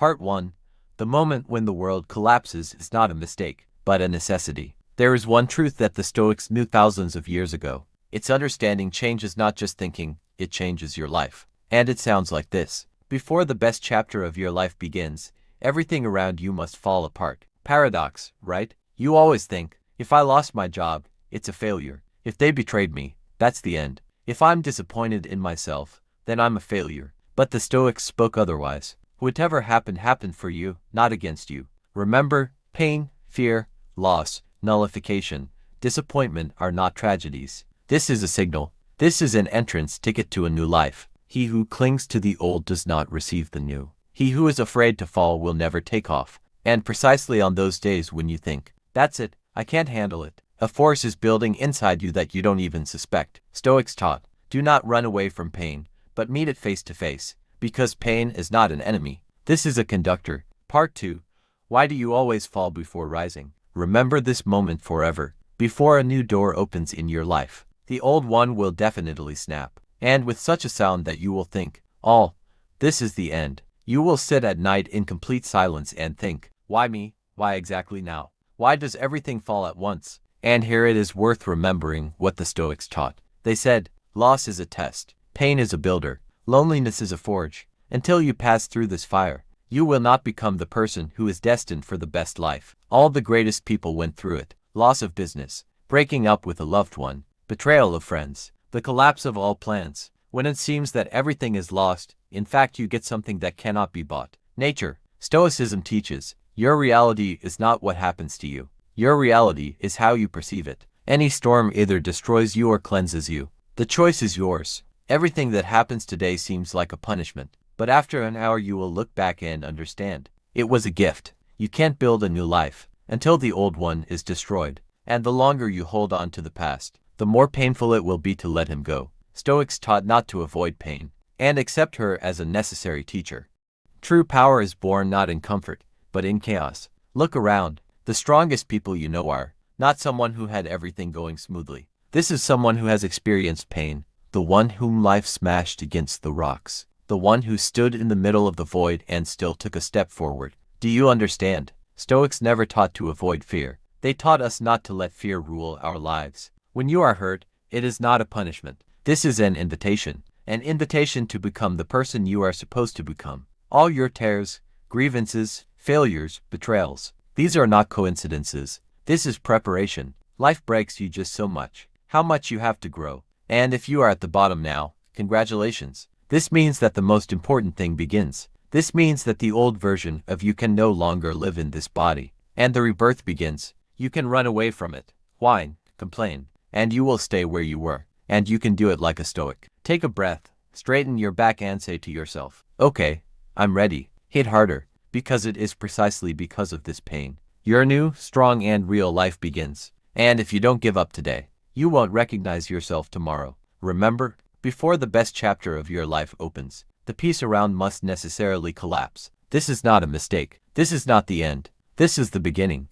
Part 1. The moment when the world collapses is not a mistake, but a necessity. There is one truth that the Stoics knew thousands of years ago. Its understanding changes not just thinking, it changes your life. And it sounds like this. Before the best chapter of your life begins, everything around you must fall apart. Paradox, right? You always think, if I lost my job, it's a failure. If they betrayed me, that's the end. If I'm disappointed in myself, then I'm a failure. But the Stoics spoke otherwise. Whatever happened happened for you, not against you. Remember, pain, fear, loss, nullification, disappointment are not tragedies. This is a signal. This is an entrance ticket to a new life. He who clings to the old does not receive the new. He who is afraid to fall will never take off. And precisely on those days when you think, that's it, I can't handle it, a force is building inside you that you don't even suspect. Stoics taught, do not run away from pain, but meet it face to face, because pain is not an enemy. This is a conductor. Part 2. Why do you always fall before rising? Remember this moment forever. Before a new door opens in your life, the old one will definitely snap. And with such a sound that you will think, oh, this is the end. You will sit at night in complete silence and think, why me? Why exactly now? Why does everything fall at once? And here it is worth remembering what the Stoics taught. They said, loss is a test, pain is a builder, loneliness is a forge. Until you pass through this fire, you will not become the person who is destined for the best life. All the greatest people went through it. Loss of business, breaking up with a loved one, betrayal of friends, the collapse of all plans. When it seems that everything is lost, in fact you get something that cannot be bought. Nature. Stoicism teaches, your reality is not what happens to you. Your reality is how you perceive it. Any storm either destroys you or cleanses you. The choice is yours. Everything that happens today seems like a punishment, but after an hour you will look back and understand. It was a gift. You can't build a new life until the old one is destroyed. And the longer you hold on to the past, the more painful it will be to let him go. Stoics taught not to avoid pain, and accept her as a necessary teacher. True power is born not in comfort, but in chaos. Look around. The strongest people you know are not someone who had everything going smoothly. This is someone who has experienced pain, the one whom life smashed against the rocks, the one who stood in the middle of the void and still took a step forward. Do you understand? Stoics never taught to avoid fear. They taught us not to let fear rule our lives. When you are hurt, it is not a punishment. This is an invitation to become the person you are supposed to become. All your tears, grievances, failures, betrayals, these are not coincidences. This is preparation. Life breaks you just so much. How much you have to grow. And if you are at the bottom now, congratulations. This means that the most important thing begins. This means that the old version of you can no longer live in this body. And the rebirth begins. You can run away from it, whine, complain, and you will stay where you were. And you can do it like a Stoic. Take a breath, straighten your back and say to yourself, okay, I'm ready. Hit harder, because it is precisely because of this pain your new, strong and real life begins. And if you don't give up today, you won't recognize yourself tomorrow. Remember, before the best chapter of your life opens, the peace around must necessarily collapse. This is not a mistake. This is not the end. This is the beginning.